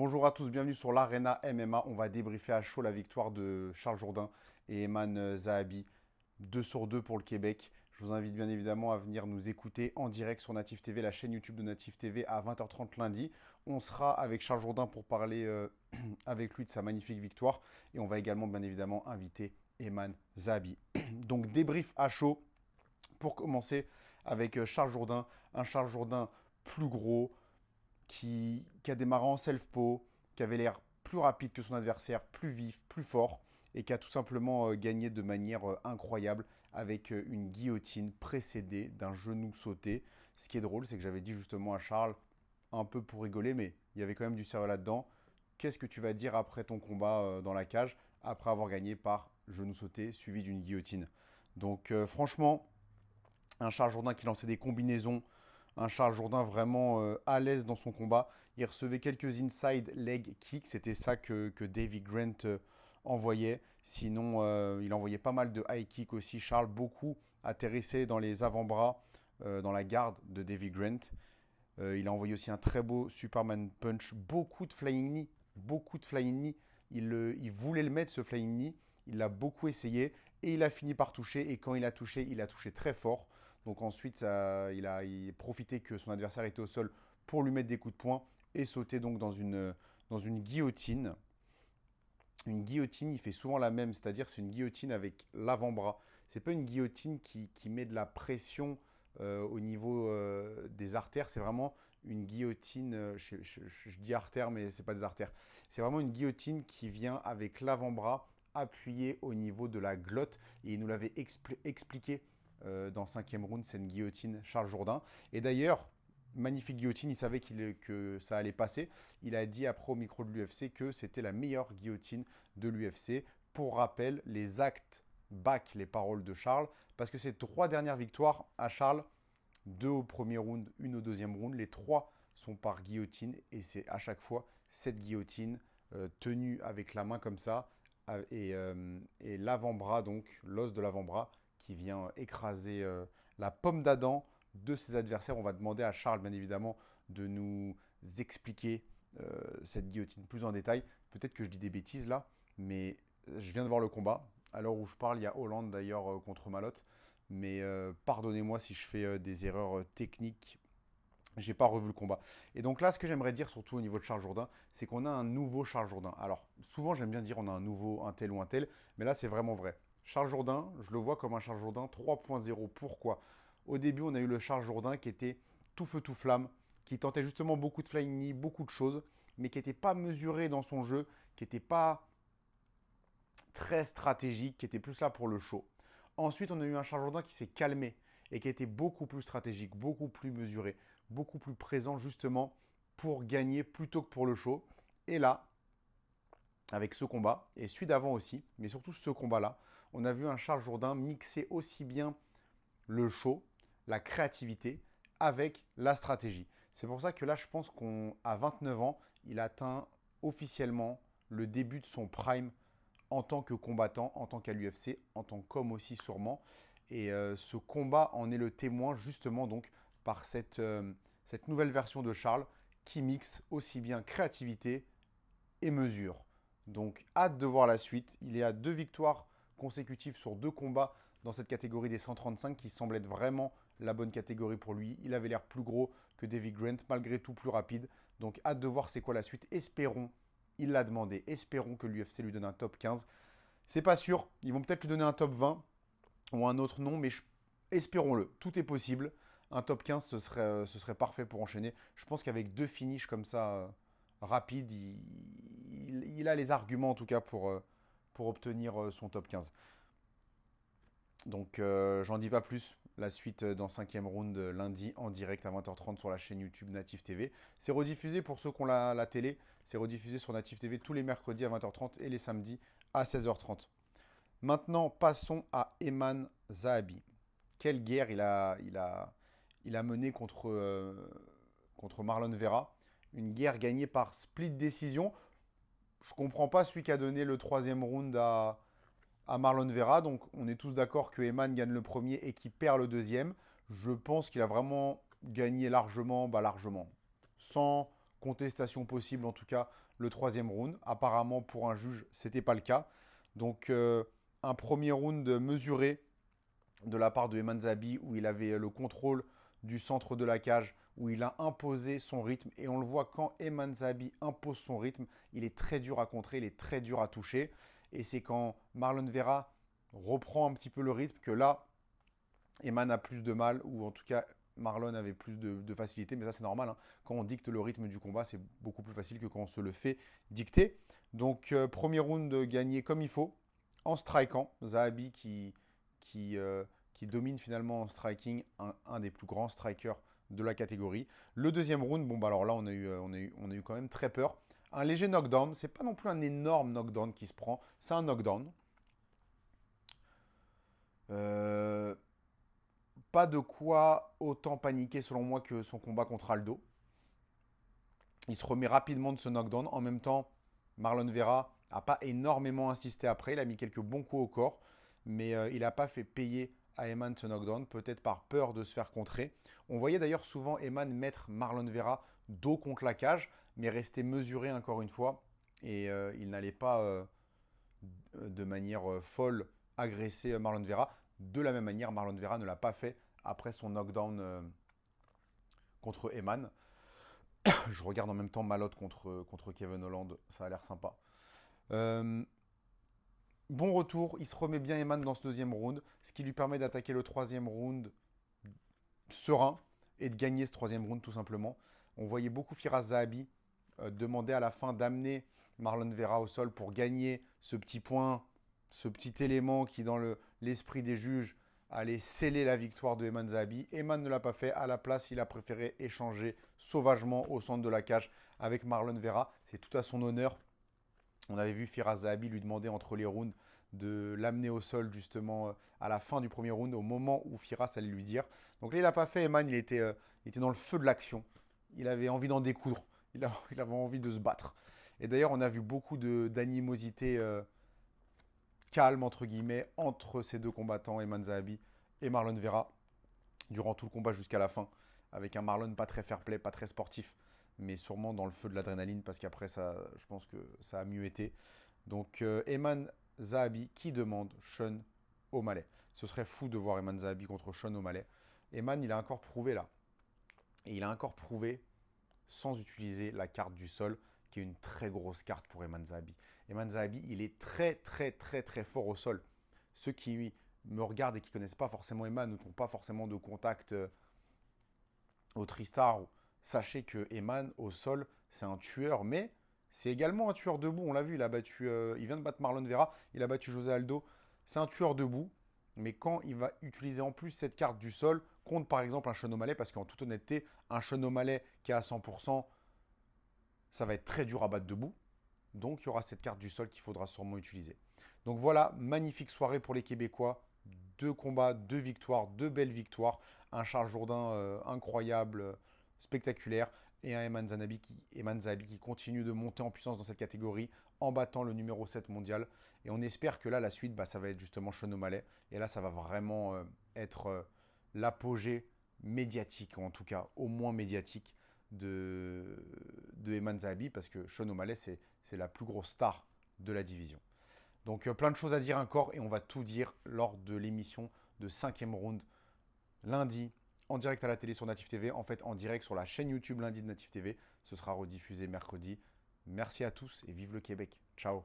Bonjour à tous, bienvenue sur l'Arena MMA. On va débriefer à chaud la victoire de Charles Jourdain et Eman Zahabi. 2 sur 2 pour le Québec. Je vous invite bien évidemment à venir nous écouter en direct sur Native TV, la chaîne YouTube de Native TV à 20h30 lundi. On sera avec Charles Jourdain pour parler avec lui de sa magnifique victoire. Et on va également bien évidemment inviter Eman Zahabi. Donc débrief à chaud pour commencer avec Charles Jourdain. Un Charles Jourdain plus gros, qui a démarré en self-po, qui avait l'air plus rapide que son adversaire, plus vif, plus fort, et qui a tout simplement gagné de manière incroyable avec une guillotine précédée d'un genou sauté. Ce qui est drôle, c'est que j'avais dit justement à Charles, un peu pour rigoler, mais il y avait quand même du sérieux là-dedans. Qu'est-ce que tu vas dire après ton combat dans la cage, après avoir gagné par genou sauté suivi d'une guillotine? Donc franchement, un Charles Jourdain qui lançait des combinaisons, un Charles Jourdain vraiment à l'aise dans son combat. Il recevait quelques inside leg kicks, c'était ça que Davy Grant envoyait. Sinon, il envoyait pas mal de high kicks aussi. Charles, beaucoup atterrissait dans les avant-bras, dans la garde de Davy Grant. Il a envoyé aussi un très beau Superman Punch, beaucoup de flying knee, beaucoup de flying knee. Il voulait le mettre ce flying knee, il l'a beaucoup essayé et il a fini par toucher. Et quand il a touché très fort. Donc ensuite, il a profité que son adversaire était au sol pour lui mettre des coups de poing et sauter donc dans une guillotine. Une guillotine, il fait souvent la même, c'est-à-dire c'est une guillotine avec l'avant-bras. C'est pas une guillotine qui met de la pression au niveau des artères, c'est vraiment une guillotine, je dis artères, mais c'est pas des artères. C'est vraiment une guillotine qui vient avec l'avant-bras appuyé au niveau de la glotte. Et il nous l'avait expliqué dans 5e round, c'est une guillotine Charles Jourdain. Et d'ailleurs, magnifique guillotine, il savait que ça allait passer. Il a dit après au micro de l'UFC que c'était la meilleure guillotine de l'UFC. Pour rappel, les actes back les paroles de Charles, parce que ces 3 dernières victoires à Charles, 2 au premier round, une au deuxième round, les 3 sont par guillotine et c'est à chaque fois cette guillotine tenue avec la main comme ça et l'avant-bras, donc l'os de l'avant-bras qui vient écraser la pomme d'Adam de ses adversaires. On va demander à Charles, bien évidemment, de nous expliquer cette guillotine plus en détail. Peut-être que je dis des bêtises là, mais je viens de voir le combat. À l'heure où je parle, il y a Hollande d'ailleurs contre Malotte. Mais pardonnez-moi si je fais des erreurs techniques. J'ai pas revu le combat. Et donc là, ce que j'aimerais dire, surtout au niveau de Charles Jourdain, c'est qu'on a un nouveau Charles Jourdain. Alors, souvent, j'aime bien dire on a un nouveau, un tel ou un tel, mais là, c'est vraiment vrai. Charles Jourdain, je le vois comme un Charles Jourdain 3.0. Pourquoi? Au début, on a eu le Charles Jourdain qui était tout feu, tout flamme, qui tentait justement beaucoup de flying knee, beaucoup de choses, mais qui n'était pas mesuré dans son jeu, qui n'était pas très stratégique, qui était plus là pour le show. Ensuite, on a eu un Charles Jourdain qui s'est calmé et qui était beaucoup plus stratégique, beaucoup plus mesuré, beaucoup plus présent justement pour gagner plutôt que pour le show. Et là, avec ce combat, et celui d'avant aussi, mais surtout ce combat-là, on a vu un Charles Jourdain mixer aussi bien le show, la créativité, avec la stratégie. C'est pour ça que là, je pense qu'à 29 ans, il atteint officiellement le début de son prime en tant que combattant, en tant qu'à l'UFC, en tant qu'homme aussi sûrement. Et ce combat en est le témoin justement donc par cette nouvelle version de Charles qui mixe aussi bien créativité et mesure. Donc hâte de voir la suite. Il est à 2 victoires consécutives sur 2 combats dans cette catégorie des 135 qui semble être vraiment la bonne catégorie pour lui. Il avait l'air plus gros que Davy Grant, malgré tout plus rapide. Donc hâte de voir c'est quoi la suite. Espérons, il l'a demandé, espérons que l'UFC lui donne un top 15. C'est pas sûr, ils vont peut-être lui donner un top 20 ou un autre nom, mais espérons-le, tout est possible. Un top 15, ce serait parfait pour enchaîner. Je pense qu'avec 2 finishes comme ça, rapides, il a les arguments en tout cas pour obtenir son top 15. Donc, j'en dis pas plus. La suite dans 5e round lundi en direct à 20h30 sur la chaîne YouTube Native TV. C'est rediffusé pour ceux qui ont la télé. C'est rediffusé sur Native TV tous les mercredis à 20h30 et les samedis à 16h30. Maintenant, passons à Eman Zahabi. Quelle guerre il a menée contre Marlon Vera. Une guerre gagnée par split décision. Je comprends pas celui qui a donné le 3e round à Marlon Vera. Donc, on est tous d'accord que Eman gagne le premier et qu'il perd le deuxième. Je pense qu'il a vraiment gagné largement, largement. Sans contestation possible, en tout cas, le troisième round. Apparemment, pour un juge, ce n'était pas le cas. Donc, un premier round mesuré de la part de Eman Zahabi où il avait le contrôle du centre de la cage, où il a imposé son rythme. Et on le voit quand Eman Zahabi impose son rythme, il est très dur à contrer, il est très dur à toucher. Et c'est quand Marlon Vera reprend un petit peu le rythme que là, Eman a plus de mal, ou en tout cas Marlon avait plus de facilité, mais ça c'est normal, hein. Quand on dicte le rythme du combat, c'est beaucoup plus facile que quand on se le fait dicter. Donc premier round gagné comme il faut, en strikant. Zahabi qui domine finalement en striking, un des plus grands strikers de la catégorie. Le deuxième round, bon bah alors là on a eu quand même très peur. Un léger knockdown, c'est pas non plus un énorme knockdown qui se prend, c'est un knockdown. Pas de quoi autant paniquer selon moi que son combat contre Aldo. Il se remet rapidement de ce knockdown. En même temps, Marlon Vera n'a pas énormément insisté après. Il a mis quelques bons coups au corps, mais il n'a pas fait payer à Eman ce knockdown, peut-être par peur de se faire contrer. On voyait d'ailleurs souvent Eman mettre Marlon Vera dos contre la cage, mais rester mesuré encore une fois. Et il n'allait pas de manière folle agresser Marlon Vera. De la même manière, Marlon Vera ne l'a pas fait après son knockdown contre Eman. Je regarde en même temps Malotte contre Kevin Holland, ça a l'air sympa. Bon retour, il se remet bien Eman dans ce deuxième round, ce qui lui permet d'attaquer le troisième round serein et de gagner ce troisième round tout simplement. On voyait beaucoup Firas Zahabi demander à la fin d'amener Marlon Vera au sol pour gagner ce petit point, ce petit élément qui dans l'esprit des juges allait sceller la victoire de Eman Zahabi. Eman ne l'a pas fait, à la place il a préféré échanger sauvagement au centre de la cage avec Marlon Vera. C'est tout à son honneur. On avait vu Firas Zahabi lui demander entre les rounds de l'amener au sol justement à la fin du premier round, au moment où Firas allait lui dire. Donc là, il n'a pas fait. Eman, il était dans le feu de l'action. Il avait envie d'en découdre. Il avait envie de se battre. Et d'ailleurs, on a vu beaucoup d'animosité calme, entre guillemets, entre ces deux combattants, Eman Zahabi et Marlon Vera, durant tout le combat jusqu'à la fin, avec un Marlon pas très fair-play, pas très sportif, mais sûrement dans le feu de l'adrénaline, parce qu'après, ça, je pense que ça a mieux été. Donc, Eman Zahabi qui demande Sean O'Malley. Ce serait fou de voir Eman Zahabi contre Sean O'Malley. Eman, il a encore prouvé là. Et il a encore prouvé sans utiliser la carte du sol, qui est une très grosse carte pour Eman Zahabi. Eman Zahabi, il est très, très, très, très fort au sol. Ceux qui me regardent et qui ne connaissent pas forcément Eman ou qui n'ont pas forcément de contact au Tristar, sachez que Eman, au sol, c'est un tueur, mais c'est également un tueur debout. On l'a vu, il vient de battre Marlon Vera, il a battu José Aldo. C'est un tueur debout, mais quand il va utiliser en plus cette carte du sol contre par exemple un Sean O'Malley, parce qu'en toute honnêteté, un Sean O'Malley qui est à 100%, ça va être très dur à battre debout. Donc il y aura cette carte du sol qu'il faudra sûrement utiliser. Donc voilà, magnifique soirée pour les Québécois. 2 combats, 2 victoires, 2 belles victoires. Un Charles Jourdain incroyable, spectaculaire. Et un Eman Zahabi qui continue de monter en puissance dans cette catégorie en battant le numéro 7 mondial. Et on espère que là, la suite, ça va être justement Sean O'Malley. Et là, ça va vraiment être l'apogée médiatique, ou en tout cas au moins médiatique, de Eman Zahabi, parce que Sean O'Malley, c'est la plus grosse star de la division. Donc plein de choses à dire encore, et on va tout dire lors de l'émission de 5e round lundi, en direct à la télé sur Native TV, en fait en direct sur la chaîne YouTube lundi de Native TV. Ce sera rediffusé mercredi. Merci à tous et vive le Québec. Ciao.